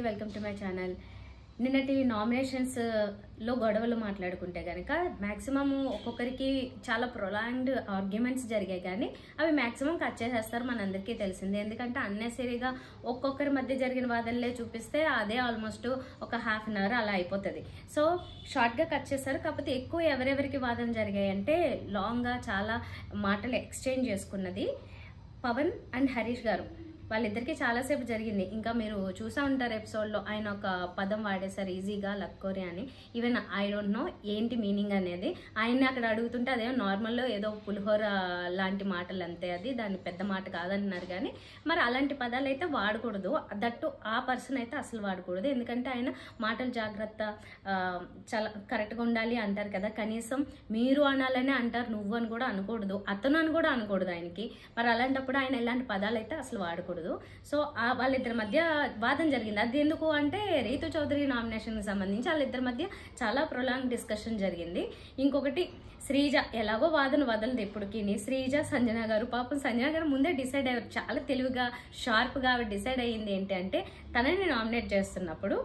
Welcome to my channel. నిన్నటి nominations లో గొడవలు మాట్లాడుకుంటే కనుక మ్యాక్సిమం ఒక్కొక్కరికి చాలా ప్రొలాంగ్డ్ ఆర్గ్యుమెంట్స్ జరిగాయి, కానీ అవి మ్యాక్సిమం కట్ చేసేస్తారు. మనందరికీ తెలిసిందే. ఎందుకంటే అన్నెసరీగా ఒక్కొక్కరి మధ్య జరిగిన వాదనలే చూపిస్తే అదే ఆల్మోస్ట్ ఒక హాఫ్ అన్ అవర్ అలా అయిపోతుంది. సో షార్ట్గా కట్ చేస్తారు. కాకపోతే ఎక్కువ ఎవరెవరికి వాదన జరిగాయంటే లాంగ్గా చాలా మాటలు ఎక్స్చేంజ్ చేసుకున్నది పవన్ అండ్ హరీష్ గారు. వాళ్ళిద్దరికి చాలాసేపు జరిగింది. ఇంకా మీరు చూసా ఉంటారు ఎపిసోడ్లో, ఆయన ఒక పదం వాడేశారు ఈజీగా, లక్కోరి అని. ఈవెన్ ఐ డోంట్ నో ఏంటి మీనింగ్ అనేది. ఆయన్ని అక్కడ అడుగుతుంటే అదే నార్మల్లో ఏదో పులిహోర లాంటి మాటలు అంతే, అది దాని పెద్ద మాట కాదంటున్నారు. కానీ మరి అలాంటి పదాలు అయితే వాడకూడదు, దట్టు ఆ పర్సన్ అయితే అసలు వాడకూడదు. ఎందుకంటే ఆయన మాటలు జాగ్రత్త, చాలా కరెక్ట్గా ఉండాలి అంటారు కదా. కనీసం మీరు అనాలనే అంటారు, నువ్వు అని కూడా అనకూడదు, అతను అని కూడా అనకూడదు ఆయనకి. మరి అలాంటప్పుడు ఆయన ఇలాంటి పదాలు అయితే అసలు వాడకూడదు. సో వాళ్ళిద్దరి మధ్య వాదన జరిగింది. అది ఎందుకు అంటే రీతు చౌదరి నామినేషన్కి సంబంధించి వాళ్ళిద్దరి మధ్య చాలా ప్రొలాంగ్ డిస్కషన్ జరిగింది. ఇంకొకటి శ్రీజ ఎలాగో వాదన వదలదు ఎప్పటికీ. శ్రీజ, సంజన గారు, పాపం సంజన గారు ముందే డిసైడ్ అయ్యారు, చాలా తెలివిగా షార్ప్గా ఆవిడ డిసైడ్ అయ్యింది ఏంటి అంటే, తనని నామినేట్ చేస్తున్నప్పుడు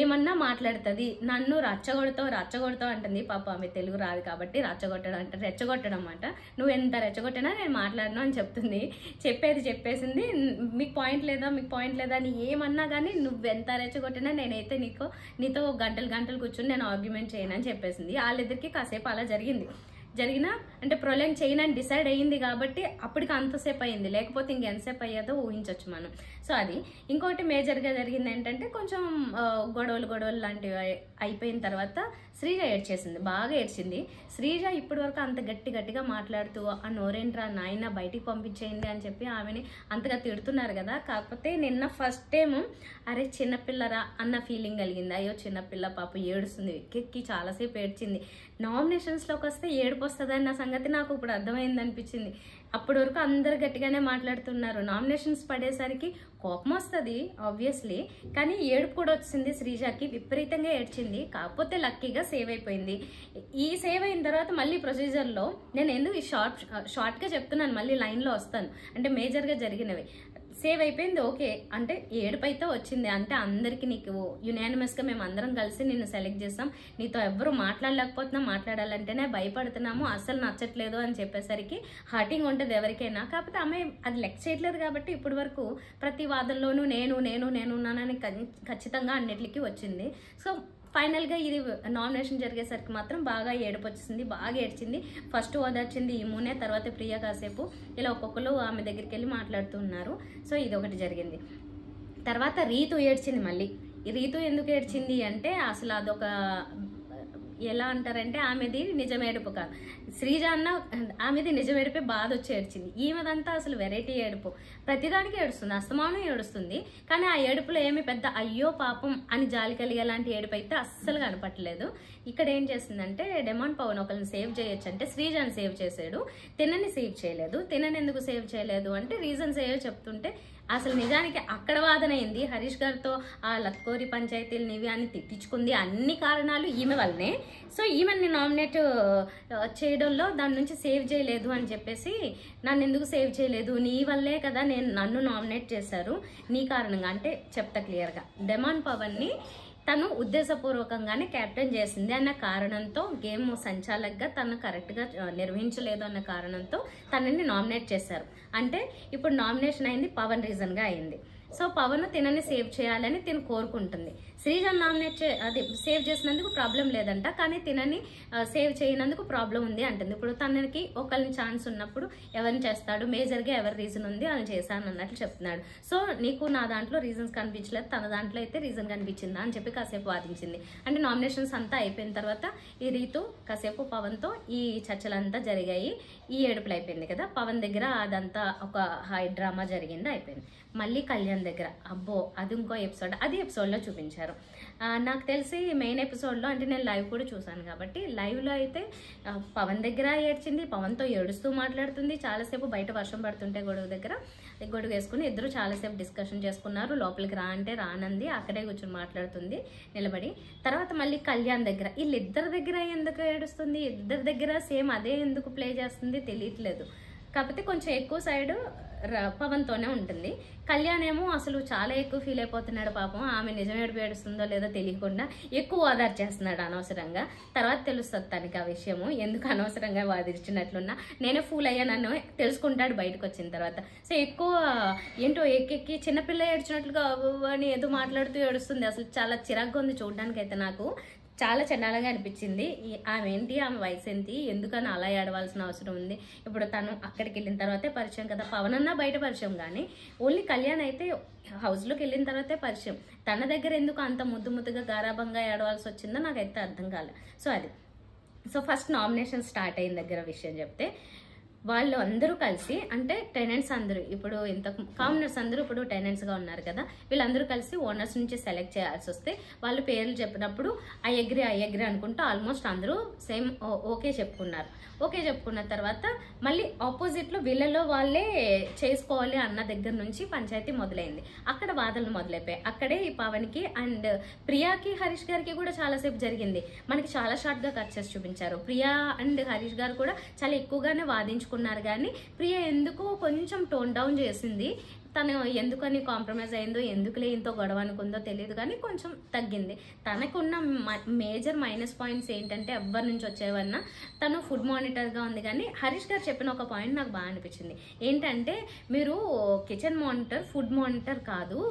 ఏమన్నా మాట్లాడుతుంది, నన్ను రచ్చగొడతావు అంటుంది. పాప ఆమె తెలుగు రాదు కాబట్టి రచ్చగొట్టడం అంటే రెచ్చగొట్టడం అన్నమాట. నువ్వు ఎంత రెచ్చగొట్టినా నేను మాట్లాడను అని చెప్తుంది. చెప్పేసింది. మీకు పాయింట్ లేదా అని ఏమన్నా కానీ నువ్వెంత రెచ్చగొట్టినా నేనైతే నీతో గంటలు కూర్చొని నేను ఆర్గ్యుమెంట్ చేయను అని చెప్పేసింది. వాళ్ళిద్దరికి కాసేపు అలా జరిగినా అంటే ప్రొలాంగ్ చేయనని డిసైడ్ అయ్యింది కాబట్టి అప్పటికి అంతసేపు అయింది. లేకపోతే ఇంకెంతసేపు అయ్యేదో ఊహించవచ్చు మనం. సో అది. ఇంకోటి మేజర్గా జరిగింది ఏంటంటే, కొంచెం గొడవలు లాంటివి అయిపోయిన తర్వాత శ్రీజ ఏడ్చేసింది, బాగా ఏడ్చింది. శ్రీజ ఇప్పటి వరకు అంత గట్టిగా మాట్లాడుతూ ఆ నోరేంట్రా నాయన బయటికి పంపించేయండి అని చెప్పి ఆమెని అంతగా తిడుతున్నారు కదా. కాకపోతే నిన్న ఫస్ట్ టైం అరే చిన్నపిల్లరా అన్న ఫీలింగ్ కలిగింది. అయ్యో చిన్నపిల్ల పాప ఏడుస్తుంది, ఎక్కి చాలాసేపు ఏడ్చింది. నామినేషన్స్లోకి వస్తే ఏడుపు వస్తుందన్న సంగతి నాకు ఇప్పుడు అర్థమైంది అనిపించింది. అప్పటి వరకు అందరు గట్టిగానే మాట్లాడుతున్నారు, నామినేషన్స్ పడేసరికి కోపం వస్తుంది ఆబ్వియస్లీ, కానీ ఏడుపు కూడా వచ్చింది శ్రీజాకి, విపరీతంగా ఏడ్చింది. కాకపోతే లక్కీగా సేవ్ అయిపోయింది. ఈ సేవ్ అయిన తర్వాత మళ్ళీ ప్రొసీజర్లో నేను ఎందుకు ఈ షార్ట్గా చెప్తున్నాను, మళ్ళీ లైన్లో వస్తాను. అంటే మేజర్గా జరిగినవి సేవ్ అయిపోయింది, ఓకే. అంటే ఏడుపు అయితే వచ్చింది. అంటే అందరికీ నీకు యునానిమస్గా మేము అందరం కలిసి నిన్ను సెలెక్ట్ చేస్తాం, నీతో ఎవ్వరూ మాట్లాడలేకపోతున్నాం, మాట్లాడాలంటేనే భయపడుతున్నాము, అస్సలు నచ్చట్లేదు అని చెప్పేసరికి హర్టింగ్ ఉంటుంది ఎవరికైనా. కాకపోతే ఆమె అది లెక్క చేయట్లేదు కాబట్టి ఇప్పటి వరకు ప్రతి వాదనలోనూ నేనున్నానని ఖచ్చితంగా అన్నిటికీ వచ్చింది. సో ఫైనల్గా ఇది నామినేషన్ జరిగేసరికి మాత్రం బాగా ఏడుపు వచ్చేసింది, బాగా ఏడ్చింది. ఫస్ట్ ఓదార్చింది ఈమునే, తర్వాత ప్రియ కాసేపు ఇలా ఒక్కొక్కరు ఆమె దగ్గరికి వెళ్ళి మాట్లాడుతున్నారు. సో ఇది ఒకటి జరిగింది. తర్వాత రీతు ఏడ్చింది మళ్ళీ. రీతు ఎందుకు ఏడ్చింది అంటే, అసలు అదొక ఎలా అంటారంటే ఆమెది నిజం ఏడుపు కాదు. శ్రీజ అన్న ఆమెది నిజం ఏడిపే బాధ వచ్చి ఏడ్చింది. ఈమెదంతా అసలు వెరైటీ ఏడుపు, ప్రతిదానికి ఏడుస్తుంది, అస్తమానం ఏడుస్తుంది. కానీ ఆ ఏడుపులో ఏమి పెద్ద అయ్యో పాపం అని జాలి కలిగేలాంటి ఏడుపు అయితే అస్సలు కనపట్లేదు. ఇక్కడ ఏం చేసిందంటే, డెమాన్ పవన్ ఒకరిని సేవ్ చేయొచ్చు అంటే శ్రీజాని సేవ్ చేశాడు, తినని సేవ్ చేయలేదు. తినని ఎందుకు సేవ్ చేయలేదు అంటే రీజన్స్ ఏవో చెప్తుంటే అసలు నిజానికి అక్కడ వాదన అయింది. హరీష్ గారితో ఆ లక్కోరి పంచాయతీలు నివి అని తిట్టించుకుంది, అన్ని కారణాలు ఈమె వల్లనే. సో ఈమెని నామినేట్ చేయడంలో దాని నుంచి సేవ్ చేయలేదు అని చెప్పేసి, నన్ను ఎందుకు సేవ్ చేయలేదు, నీ వల్లే కదా నన్ను నామినేట్ చేశారు, నీ కారణంగా అంటే చెప్తా క్లియర్గా. డెమాన్ పవన్ని తను ఉద్దేశపూర్వకంగానే క్యాప్టెన్ చేసింది అన్న కారణంతో, గేమ్ సంచాలకుగా తను కరెక్ట్గా నిర్వహించలేదు అన్న కారణంతో తనని నామినేట్ చేశారు. అంటే ఇప్పుడు నామినేషన్ అయింది పవన్ రీజన్గా అయింది. సో పవన్ తినని సేవ్ చేయాలని తిను కోరుకుంటుంది. శ్రీజాన్ నామినేట్ సేవ్ చేసినందుకు ప్రాబ్లం లేదంట, కానీ తినని సేవ్ చేయనందుకు ప్రాబ్లం ఉంది అంటుంది. ఇప్పుడు తనకి ఒకరిని ఛాన్స్ ఉన్నప్పుడు ఎవరిని చేస్తాడు, మేజర్గా ఎవరి రీజన్ ఉంది అని చేశాను అన్నట్లు చెప్తున్నాడు. సో నీకు నా దాంట్లో రీజన్స్ కనిపించలేదు, తన దాంట్లో అయితే రీజన్ కనిపించిందా అని చెప్పి కాసేపు వాదించింది. అంటే నామినేషన్స్ అంతా అయిపోయిన తర్వాత ఈ రీతు కాసేపు పవన్తో ఈ చర్చలంతా జరిగాయి, ఈ ఏడుపులు అయిపోయింది కదా. పవన్ దగ్గర అదంతా ఒక హై డ్రామా జరిగింది, అయిపోయింది. మళ్ళీ కళ్యాణ్ దగ్గర అబ్బో అది ఇంకో ఎపిసోడ్, అది ఎపిసోడ్లో చూపించారు. నాకు తెలిసి మెయిన్ ఎపిసోడ్లో, అంటే నేను లైవ్ కూడా చూసాను కాబట్టి, లైవ్లో అయితే పవన్ దగ్గర ఏడ్చింది, పవన్తో ఏడుస్తూ మాట్లాడుతుంది చాలాసేపు. బయట వర్షం పడుతుంటే గొడుగు వేసుకుని ఇద్దరు చాలాసేపు డిస్కషన్ చేసుకున్నారు. లోపలికి రా అంటే రానంది, అక్కడే కూర్చొని మాట్లాడుతుంది నిలబడి. తర్వాత మళ్ళీ కళ్యాణ్ దగ్గర, వీళ్ళిద్దరి దగ్గర ఎందుకు ఏడుస్తుంది, ఇద్దరి దగ్గర సేమ్ అదే ఎందుకు ప్లే చేస్తుంది తెలియట్లేదు. కాకపోతే కొంచెం ఎక్కువ సైడ్ పవన్తోనే ఉంటుంది. కళ్యాణ్ ఏమో అసలు చాలా ఎక్కువ ఫీల్ అయిపోతున్నాడు పాపం. ఆమె నిజం ఏడుస్తుందో లేదో తెలియకుండా ఎక్కువ ఓదార్చేస్తున్నాడు అనవసరంగా. తర్వాత తెలుస్తుంది తనకి ఆ విషయము, ఎందుకు అనవసరంగా వాదించినట్లున్నా. నేనే ఫూల్ అయ్యానని తెలుసుకుంటాడు బయటకు వచ్చిన తర్వాత. సో ఎక్కువ ఏంటో ఎక్కెక్కి చిన్నపిల్ల ఏడ్చినట్లుగా అని ఏదో మాట్లాడుతూ ఏడుస్తుంది. అసలు చాలా చిరాగ్గా ఉంది చూడడానికి. అయితే నాకు చాలా చండాలంగా అనిపించింది. ఆమె ఏంటి, ఆమె వయసు ఏంటి, ఎందుకని అలా ఏడవలసిన అవసరం ఉంది? ఇప్పుడు తను అక్కడికి వెళ్ళిన తర్వాతే పరిచయం కదా. పవన్ అన్నా బయట పరిచయం, కానీ ఓన్లీ కళ్యాణ్ అయితే హౌస్లోకి వెళ్ళిన తర్వాతే పరిచయం. తన దగ్గర ఎందుకు అంత ముద్దుగా గారాభంగా ఏడవలసి వచ్చిందో నాకైతే అర్థం కాలే. సో అది ఫస్ట్ నామినేషన్ స్టార్ట్ అయిన దగ్గర విషయం చెప్తే, వాళ్ళు అందరూ కలిసి, అంటే టెనెంట్స్ అందరూ ఇప్పుడు కామనర్స్ అందరూ ఇప్పుడు టెనెంట్స్గా ఉన్నారు కదా, వీళ్ళందరూ కలిసి ఓనర్స్ నుంచి సెలెక్ట్ చేయాల్సి వస్తే వాళ్ళు పేర్లు చెప్పినప్పుడు ఐ అగ్రీ అనుకుంటూ ఆల్మోస్ట్ అందరూ సేమ్ ఓకే చెప్పుకున్నారు. ఓకే చెప్పుకున్న తర్వాత మళ్ళీ ఆపోజిట్లో వీళ్ళలో వాళ్ళే చేసుకోవాలి అన్న దగ్గర నుంచి పంచాయతీ మొదలైంది. అక్కడ వాదనలు మొదలైపోయాయి. అక్కడే ఈ పవన్కి అండ్ ప్రియాకి హరీష్ గారికి కూడా చాలాసేపు జరిగింది. మనకి చాలా షార్ట్గా కట్ చేసి చూపించారు. ప్రియా అండ్ హరీష్ గారు కూడా చాలా ఎక్కువగానే వాదించుకున్నారు, కానీ ప్రియా ఎందుకు కొంచెం టోన్ డౌన్ చేసింది. తను ఎందుకని కాంప్రమైజ్ అయిందో, ఎందుకులే ఇంతో గొడవ అనుకుందో తెలియదు, కానీ కొంచెం తగ్గింది. తనకున్న మేజర్ మైనస్ పాయింట్స్ ఏంటంటే, ఎవ్వరి నుంచి వచ్చేవన్నా తను ఫుడ్ మానిటర్గా ఉంది. కానీ హరీష్ గారు చెప్పిన ఒక పాయింట్ నాకు బాగా అనిపించింది. ఏంటంటే, మీరు కిచెన్ మానిటర్ ఫుడ్ మానిటర్ కాదు.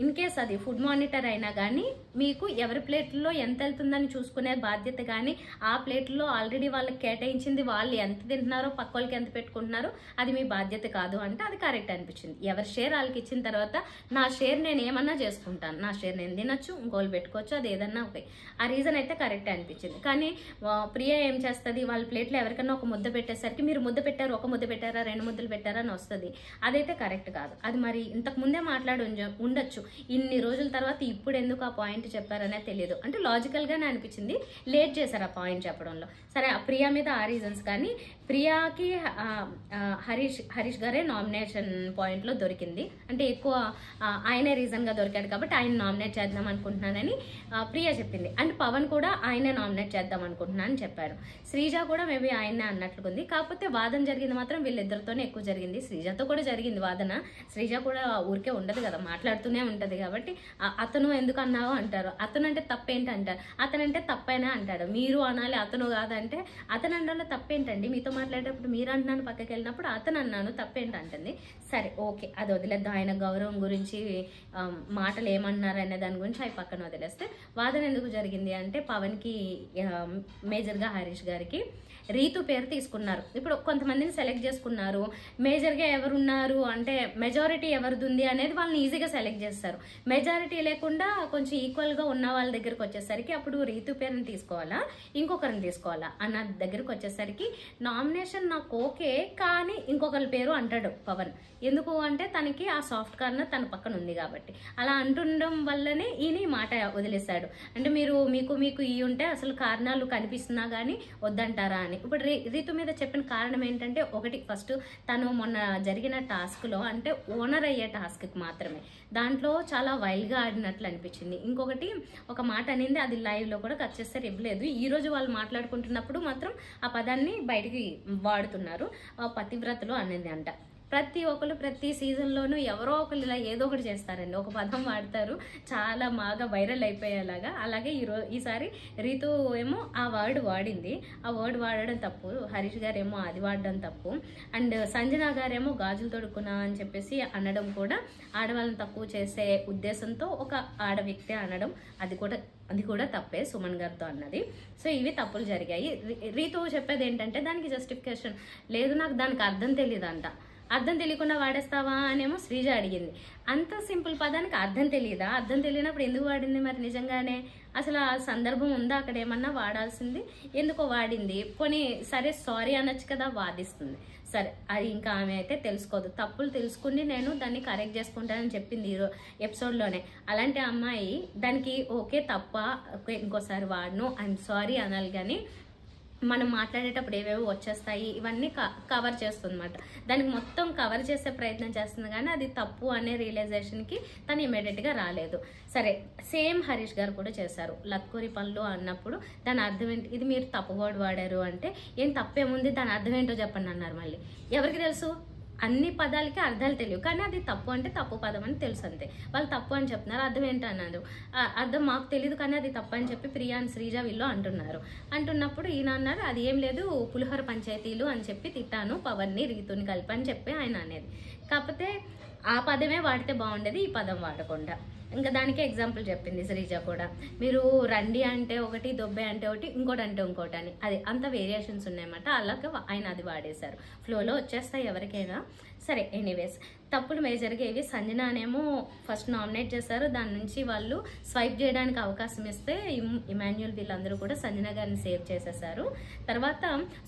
ఇన్ కేస్ అది ఫుడ్ మానిటర్ అయినా కానీ మీకు ఎవరి ప్లేట్లో ఎంత వెళ్తుందని చూసుకునే బాధ్యత, కానీ ఆ ప్లేట్లో ఆల్రెడీ వాళ్ళకి కేటాయించింది వాళ్ళు ఎంత తింటున్నారో, పక్క వాళ్ళకి ఎంత పెట్టుకుంటున్నారో అది మీ బాధ్యత కాదు అంటే అది కరెక్ట్ అనిపించింది. ఎవరి షేర్ వాళ్ళకి ఇచ్చిన తర్వాత నా షేర్ నేను ఏమన్నా చేసుకుంటాను, నా షేర్ నేను తినొచ్చు, ఇంకోళ్ళు పెట్టుకోవచ్చు, అది ఏదన్నా ఓకే. ఆ రీజన్ అయితే కరెక్ట్ అనిపించింది. కానీ ప్రియ ఏం చేస్తుంది, వాళ్ళ ప్లేట్లో ఎవరికన్నా ఒక ముద్ద పెట్టేసరికి మీరు ముద్ద పెట్టారు, ఒక ముద్ద పెట్టారా, 2 ముద్దలు పెట్టారా అని వస్తుంది. అదైతే కరెక్ట్ కాదు. అది మరి ఇంతకు ముందే మాట్లాడి ఉండొచ్చు. ఇన్ని రోజుల తర్వాత ఇప్పుడు ఎందుకు ఆ పాయింట్ చెప్పారనే తెలియదు. అంటే లాజికల్గానే అనిపించింది. లేట్ చేశారు ఆ పాయింట్ చెప్పడంలో. సరే, ఆ ప్రియా మీద ఆ రీజన్స్. కానీ ప్రియాకి హరీష్ గారే నామినేషన్ పాయింట్లో దొరికింది. అంటే ఎక్కువ ఆయనే రీజన్గా దొరికాడు కాబట్టి ఆయన నామినేట్ చేద్దాం అనుకుంటున్నానని ప్రియా చెప్పింది. అండ్ పవన్ కూడా ఆయనే నామినేట్ చేద్దాం అనుకుంటున్నాను అని చెప్పారు. శ్రీజ కూడా మేబీ ఆయనే అన్నట్లుంది. కాకపోతే వాదన జరిగింది మాత్రం వీళ్ళిద్దరితోనే ఎక్కువ జరిగింది. శ్రీజతో కూడా జరిగింది వాదన. శ్రీజ కూడా ఊరికే ఉండదు కదా, మాట్లాడుతూనే ఉంటుంది. కాబట్టి అతను ఎందుకు అన్నావు అంటారు. అతను అంటే తప్పేంటి అంటారు. అతనంటే తప్పైనా అంటాడు. మీరు అనాలి, అతను కాదంటే అతను అన్నాలో తప్పేంటండి, మీతో మాట్లాడేటప్పుడు మీరు అంటున్నాను, పక్కకి వెళ్ళినప్పుడు అతను అన్నాను తప్పేంటి అంటుంది. సరే ఓకే, అది వదిలేద్దాం. ఆయన గౌరవం గురించి మాటలు ఏమన్నారు అనే దాని గురించి అవి పక్కన వదిలేస్తే, వాదన ఎందుకు జరిగింది అంటే పవన్కి మేజర్గా హరీష్ గారికి రీతు పేరు తీసుకున్నారు. ఇప్పుడు కొంతమందిని సెలెక్ట్ చేసుకున్నారు. మేజర్గా ఎవరున్నారు అంటే మెజారిటీ ఎవరిది ఉంది అనేది వాళ్ళని ఈజీగా సెలెక్ట్ చేస్తారు. మెజారిటీ లేకుండా కొంచెం ఈక్వల్గా ఉన్న వాళ్ళ దగ్గరకు వచ్చేసరికి అప్పుడు రీతు పేరుని తీసుకోవాలా, ఇంకొకరిని తీసుకోవాలా అన్న దగ్గరకు వచ్చేసరికి నామినేషన్ నాకు ఓకే, కానీ ఇంకొకరి పేరు అంటాడు పవన్. ఎందుకు అంటే తనకి ఆ సాఫ్ట్ కార్నర్ తన పక్కన ఉంది కాబట్టి. అలా అంటుండడం వల్లనే ఈయన మాట వదిలేశాడు. అంటే మీకు ఈ ఉంటే అసలు కారణాలు కనిపిస్తున్నా కానీ వద్దంటారా అని. ఇప్పుడు రీతు మీద చెప్పిన కారణం ఏంటంటే, ఒకటి ఫస్ట్ తను మొన్న జరిగిన టాస్క్లో అంటే ఓనర్ అయ్యే టాస్క్కి మాత్రమే దాంట్లో చాలా వైల్డ్గా ఆడినట్లు అనిపించింది. ఇంకొకటి ఒక మాట అనింది, అది లైవ్లో కూడా కట్ చేస్తారు, ఇవ్వలేదు. ఈరోజు వాళ్ళు మాట్లాడుకుంటున్నప్పుడు మాత్రం ఆ పదాన్ని బయటికి వాడుతున్నారు. పతివ్రతలు అనేది అంట. ప్రతి ఒక్కరు ప్రతి సీజన్లోనూ ఎవరో ఒకరు ఇలా ఏదో ఒకటి చేస్తారండి, ఒక పదం వాడతారు, చాలా బాగా వైరల్ అయిపోయేలాగా. అలాగే ఈసారి రీతు ఏమో ఆ వర్డ్ వాడింది. ఆ వర్డ్ వాడడం తప్పు, హరీష్ గారు ఏమో అది వాడడం తప్పు, అండ్ సంజన గారేమో గాజులు తొడుక్కున్నా అని చెప్పేసి అనడం కూడా ఆడవాళ్ళని తక్కువ చేసే ఉద్దేశంతో ఒక ఆడ వ్యక్తి అనడం అది కూడా తప్పే, సుమన్ గారితో అన్నది. సో ఇవి తప్పులు జరిగాయి. రీతు చెప్పేది ఏంటంటే దానికి జస్టిఫికేషన్ లేదు, నాకు దానికి అర్థం తెలియదంట. అర్థం తెలియకుండా వాడేస్తావా అనేమో శ్రీజ అడిగింది. అంత సింపుల్ పదానికి అర్థం తెలియదా? అర్థం తెలియనప్పుడు ఎందుకు వాడింది మరి? నిజంగానే అసలు ఆ సందర్భం ఉందా అక్కడ? ఏమన్నా వాడాల్సింది, ఎందుకో వాడింది. పోనీ సరే సారీ అనొచ్చు కదా, వాదిస్తుంది. సరే, అది ఇంకా ఆమె అయితే తెలుసుకోదు. తప్పులు తెలుసుకుని నేను దాన్ని కరెక్ట్ చేసుకుంటానని చెప్పింది ఈ ఎపిసోడ్లోనే. అలాంటి అమ్మాయి దానికి ఓకే తప్ప, ఓకే ఇంకోసారి వాడను, ఐఎమ్ సారీ అనాలి. కానీ మనం మాట్లాడేటప్పుడు ఏవేవో వచ్చేస్తాయి, ఇవన్నీ కవర్ చేస్తుందన్నమాట. దానికి మొత్తం కవర్ చేసే ప్రయత్నం చేస్తుంది, కానీ అది తప్పు అనే రియలైజేషన్కి తను ఇమీడియట్గా రాలేదు. సరే, సేమ్ హరీష్ గారు కూడా చేశారు. లక్కూరి పనులు అన్నప్పుడు దాని అర్థం ఏంటి, ఇది మీరు తప్పు వర్డ్ వాడారు అంటే ఏం తప్పేముంది, దాని అర్థం ఏంటో చెప్పండి అన్నారు. మళ్ళీ ఎవరికి తెలుసు? అన్ని పదాలకి అర్థాలు తెలియవు, కానీ అది తప్పు అంటే తప్పు పదం అని తెలుసు అంతే. వాళ్ళు తప్పు అని చెప్తున్నారు, అర్థం ఏంటి అన్నారు. అర్థం మాకు తెలియదు కానీ అది తప్పు అని చెప్పి ప్రియా అండ్ శ్రీజ వీళ్ళు అంటున్నప్పుడు ఈయన అన్నారు అది ఏం లేదు పులిహోర పంచాయతీలు అని చెప్పి తిట్టాను పవన్ని రీతుని కలిపి అని చెప్పి ఆయన అనేది. కాకపోతే ఆ పదమే వాడితే బాగుండేది, ఈ పదం వాడకుండా. ఇంకా దానికి ఎగ్జాంపుల్ చెప్పింది శ్రీజ కూడా. మీరు రండి అంటే ఒకటి, దొబ్బే అంటే ఒకటి, ఇంకోటి అంటే ఇంకోటి అని, అది అంత వేరియేషన్స్ ఉన్నాయన్నమాట. అలాగే ఆయన అది వాడేశారు, ఫ్లోలో వచ్చేస్తాయి ఎవరికైనా సరే. ఎనీవేస్ తప్పులు మేజర్గా ఇవి. సంజనానేమో ఫస్ట్ నామినేట్ చేశారు, దాని నుంచి వాళ్ళు స్వైప్ చేయడానికి అవకాశం ఇస్తే ఇమాన్యుయల్ వీళ్ళందరూ కూడా సంజన గారిని సేవ్ చేసేసారు. తర్వాత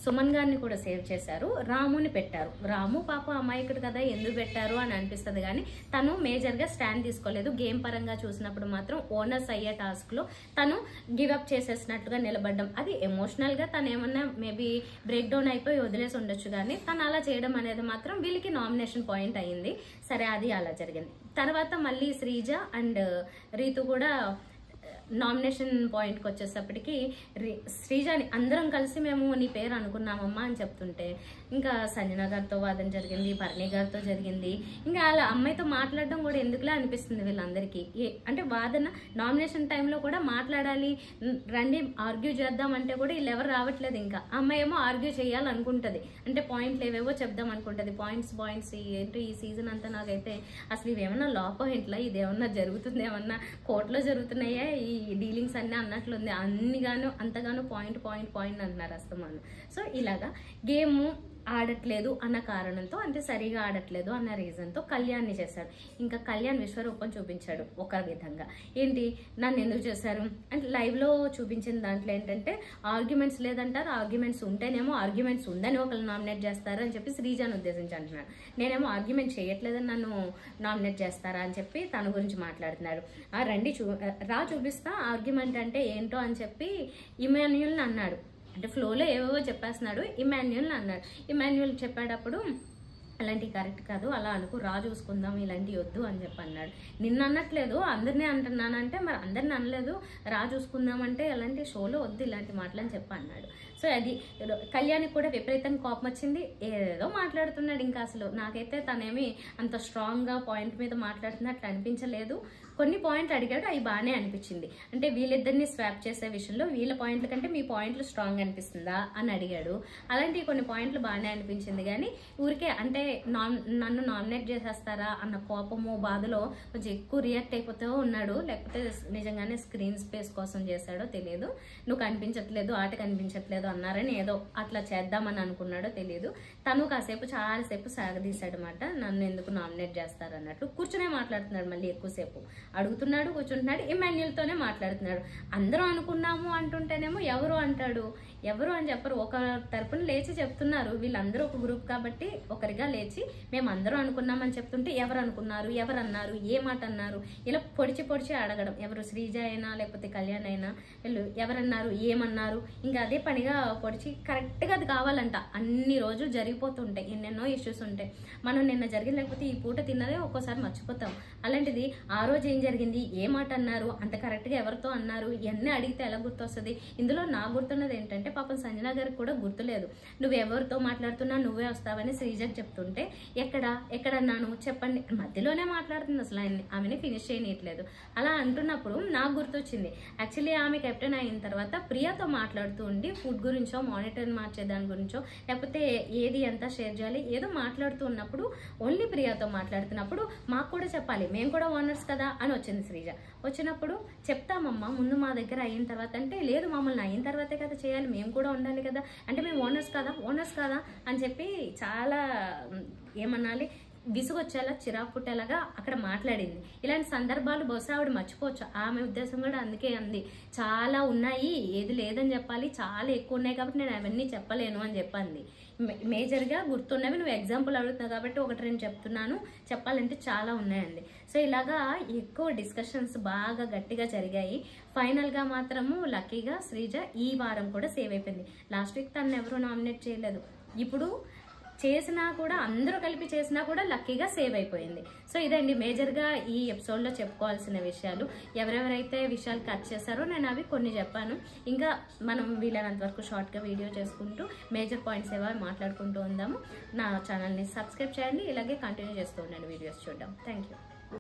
సుమన్ గారిని కూడా సేవ్ చేశారు, రాముని పెట్టారు. రాము పాప అమాయకుడు కదా ఎందుకు పెట్టారు అని అనిపిస్తుంది, కానీ తను మేజర్గా స్టాండ్ తీసుకోలేదు. గేమ్ పరంగా చూసినప్పుడు మాత్రం ఓనర్స్ అయ్యే టాస్క్లో తను గివప్ చేసేసినట్టుగా నిలబడ్డం, అది ఎమోషనల్గా తను ఏమన్నా మేబీ బ్రేక్ డౌన్ అయిపోయి వదిలేసి ఉండొచ్చు, కానీ తను అలా చేయడం అనేది మాత్రం వీళ్ళకి నామినేషన్ పాయింట్ అయ్యింది. సరే అది అలా జరిగింది. తర్వాత మళ్ళీ శ్రీజ అండ్ రీతు కూడా నామినేషన్ పాయింట్కి వచ్చేటప్పటికి శ్రీజాని అందరం కలిసి మేము నీ పేరు అనుకున్నామమ్మా అని చెప్తుంటే ఇంకా సంజన గారితో వాదన జరిగింది, భరణి గారితో జరిగింది. ఇంకా అలా అమ్మాయితో మాట్లాడడం కూడా ఎందుకులా అనిపిస్తుంది వీళ్ళందరికీ. అంటే వాదన నామినేషన్ టైంలో కూడా మాట్లాడాలి, రండి ఆర్గ్యూ చేద్దామంటే కూడా వీళ్ళు ఎవరు రావట్లేదు. ఇంకా అమ్మాయి ఏమో ఆర్గ్యూ చేయాలనుకుంటుంది, అంటే పాయింట్లు ఏవేవో చెప్దాం అనుకుంటుంది. పాయింట్స్ ఏంటో ఈ సీజన్ అంతా నాకైతే అసలు ఇవేమన్నా లా పాయింట్లా, ఇదేమన్నా జరుగుతుంది, ఏమన్నా కోర్టులో జరుగుతున్నాయా ఈ డీలింగ్స్ అన్నీ అన్నట్లుంది. అన్నిగాను అంతగానో పాయింట్ అంటున్నారు అస్తమాను. సో ఇలాగా గేమ్ ఆడట్లేదు అన్న కారణంతో, అంటే సరిగా ఆడట్లేదు అన్న రీజన్తో కళ్యాణ్ని చేశాడు. ఇంకా కళ్యాణ్ విశ్వరూపం చూపించాడు ఒక విధంగా. ఏంటి నన్ను ఎందుకు చేశారు అంటే లైవ్లో చూపించిన దాంట్లో ఏంటంటే ఆర్గ్యుమెంట్స్ లేదంటారు, ఆర్గ్యుమెంట్స్ ఉంటేనేమో ఆర్గ్యుమెంట్స్ ఉందని ఒకళ్ళు నామినేట్ చేస్తారు అని చెప్పి శ్రీజాను ఉద్దేశించి అంటున్నాడు. నేనేమో ఆర్గ్యుమెంట్ చేయట్లేదని నన్ను నామినేట్ చేస్తారా అని చెప్పి తన గురించి మాట్లాడుతున్నాడు. రండి చూపిస్తా ఆర్గ్యుమెంట్ అంటే ఏంటో అని చెప్పి ఇమాన్యుయల్ని అన్నాడు. అంటే ఫ్లోలో ఏవేవో చెప్పేస్తున్నాడు, ఇమాన్యుయల్ని అన్నాడు. ఇమాన్యుయల్ చెప్పేటప్పుడు అలాంటివి కరెక్ట్ కాదు, అలా అనుకు రా చూసుకుందాం, ఇలాంటివి వద్దు అని చెప్పి అన్నాడు. నిన్ను అనట్లేదు అందరినీ అంటున్నానంటే మరి అందరిని అనలేదు, రా చూసుకుందాం అంటే ఎలాంటి షోలో వద్దు ఇలాంటి మాటలు అని చెప్పి అన్నాడు. సో అది కళ్యాణ్కి కూడా విపరీతంగా కోపం వచ్చింది, ఏదో మాట్లాడుతున్నాడు. ఇంకా అసలు నాకైతే తనేమి అంత స్ట్రాంగ్గా పాయింట్ మీద మాట్లాడుతున్నట్లు అనిపించలేదు. కొన్ని పాయింట్లు అడిగాడు, అవి బాగానే అనిపించింది. అంటే వీళ్ళిద్దరిని స్వాప్ చేసే విషయంలో వీళ్ళ పాయింట్ల కంటే మీ పాయింట్లు స్ట్రాంగ్ అనిపిస్తుందా అని అడిగాడు. అలాంటివి కొన్ని పాయింట్లు బాగానే అనిపించింది, కానీ ఊరికే అంటే నన్ను నామినేట్ చేసేస్తారా అన్న కోపము బాధలో కొంచెం ఎక్కువ రియాక్ట్ అయిపోతూ ఉన్నాడు. లేకపోతే నిజంగానే స్క్రీన్ స్పేస్ కోసం చేశాడో తెలియదు. నువ్వు కనిపించట్లేదు, ఆట కనిపించట్లేదు అన్నారని ఏదో అట్లా చేద్దామని అనుకున్నాడో తెలియదు. తను కాసేపు చాలాసేపు సాగదీశాడు అనమాట, నన్ను ఎందుకు నామినేట్ చేస్తారన్నట్లు. కూర్చునే మాట్లాడుతున్నాడు, మళ్ళీ ఎక్కువసేపు అడుగుతున్నాడు, కూర్చుంటున్నాడు, ఇమాన్యుయల్తోనే మాట్లాడుతున్నాడు. అందరూ అనుకున్నాము అంటుంటేనేమో ఎవరు అంటాడు, ఎవరు అని చెప్పరు. ఒక తరపున లేచి చెప్తున్నారు, వీళ్ళందరూ ఒక గ్రూప్ కాబట్టి ఒకరిగా లేచి మేము అందరూ అనుకున్నామని చెప్తుంటే ఎవరు అనుకున్నారు, ఎవరు అన్నారు, ఏ మాట అన్నారు, ఇలా పొడిచి అడగడం. ఎవరు శ్రీజ అయినా లేకపోతే కళ్యాణ్ అయినా వీళ్ళు ఎవరన్నారు, ఏమన్నారు, ఇంకా అదే పనిగా పొడిచి కరెక్ట్గా అది కావాలంట. అన్ని రోజులు జరిగిపోతుంటాయి, ఎన్నెన్నో ఇష్యూస్ ఉంటాయి. మనం నిన్న జరిగింది లేకపోతే ఈ పూట తిన్నదే ఒక్కోసారి మర్చిపోతాం. అలాంటిది ఆ రోజు ఏం జరిగింది, ఏ మాట అన్నారు, అంత కరెక్ట్గా ఎవరితో అన్నారు, ఇవన్నీ అడిగితే ఎలా గుర్తొస్తుంది. ఇందులో నాకు గుర్తున్నది ఏంటంటే పాపం సంజన గారికి కూడా గుర్తులేదు. నువ్వు ఎవరితో మాట్లాడుతున్నా నువ్వే వస్తావని శ్రీజకి చెప్తుంటే ఎక్కడన్నాను చెప్పండి, మధ్యలోనే మాట్లాడుతుంది, అసలు ఆమెని ఫినిష్ చేయనట్లేదు. అలా అంటున్నప్పుడు నాకు గుర్తొచ్చింది, యాక్చువల్లీ ఆమె కెప్టెన్ అయిన తర్వాత ప్రియాతో మాట్లాడుతూ ఉండి ఫుడ్ గురించో మానిటర్ మార్చే దాని గురించో లేకపోతే ఏది ఎంత షేర్ చేయాలి ఏదో మాట్లాడుతూ ఉన్నప్పుడు ఓన్లీ ప్రియాతో మాట్లాడుతున్నప్పుడు మాకు కూడా చెప్పాలి, మేము కూడా ఓనర్స్ కదా అని వచ్చింది శ్రీజ. వచ్చినప్పుడు చెప్తామమ్మా ముందు మా దగ్గర అయిన తర్వాత అంటే లేదు మమ్మల్ని అయిన తర్వాతే కదా చేయాలి, మేము కూడా ఉండాలి కదా అంటే మేము ఓనర్స్ కదా అని చెప్పి చాలా ఏమనాలి విసుగొచ్చేలా చిరాకు పుట్టేలాగా అక్కడ మాట్లాడింది. ఇలాంటి సందర్భాలు బహుశా ఆవిడ మర్చిపోవచ్చు. ఆమె ఉద్దేశం కూడా అందుకే అంది, చాలా ఉన్నాయి ఏది లేదని చెప్పాలి, చాలా ఎక్కువ ఉన్నాయి కాబట్టి నేను అవన్నీ చెప్పలేను అని చెప్పింది. మేజర్గా గుర్తున్నవి నువ్వు ఎగ్జాంపుల్ అడుగుతున్నావు కాబట్టి ఒకటి రెండు చెప్తున్నాను, చెప్పాలంటే చాలా ఉన్నాయండి. సో ఇలాగా ఎక్కువ డిస్కషన్స్ బాగా గట్టిగా జరిగాయి. ఫైనల్గా మాత్రము లక్కీగా శ్రీజ ఈ వారం కూడా సేవ్ అయిపోయింది. లాస్ట్ వీక్ తను ఎవరు నామినేట్ చేయలేదు. ఇప్పుడు చేసినా కూడా అందరూ కలిపి చేసినా కూడా లక్కీగా సేవ్ అయిపోయింది. సో ఇదండి మేజర్గా ఈ ఎపిసోడ్లో చెప్పుకోవాల్సిన విషయాలు. ఎవరెవరైతే విషయాలు కట్ చేశారో నేను అవి కొన్ని చెప్పాను. ఇంకా మనం వీలైనంత వరకు షార్ట్గా వీడియో చేసుకుంటూ మేజర్ పాయింట్స్ ఏవో మాట్లాడుకుంటూ ఉందాము. నా ఛానల్ని సబ్స్క్రైబ్ చేయండి, ఇలాగే కంటిన్యూ చేస్తూ ఉండండి వీడియోస్ చూడడం. Thank you.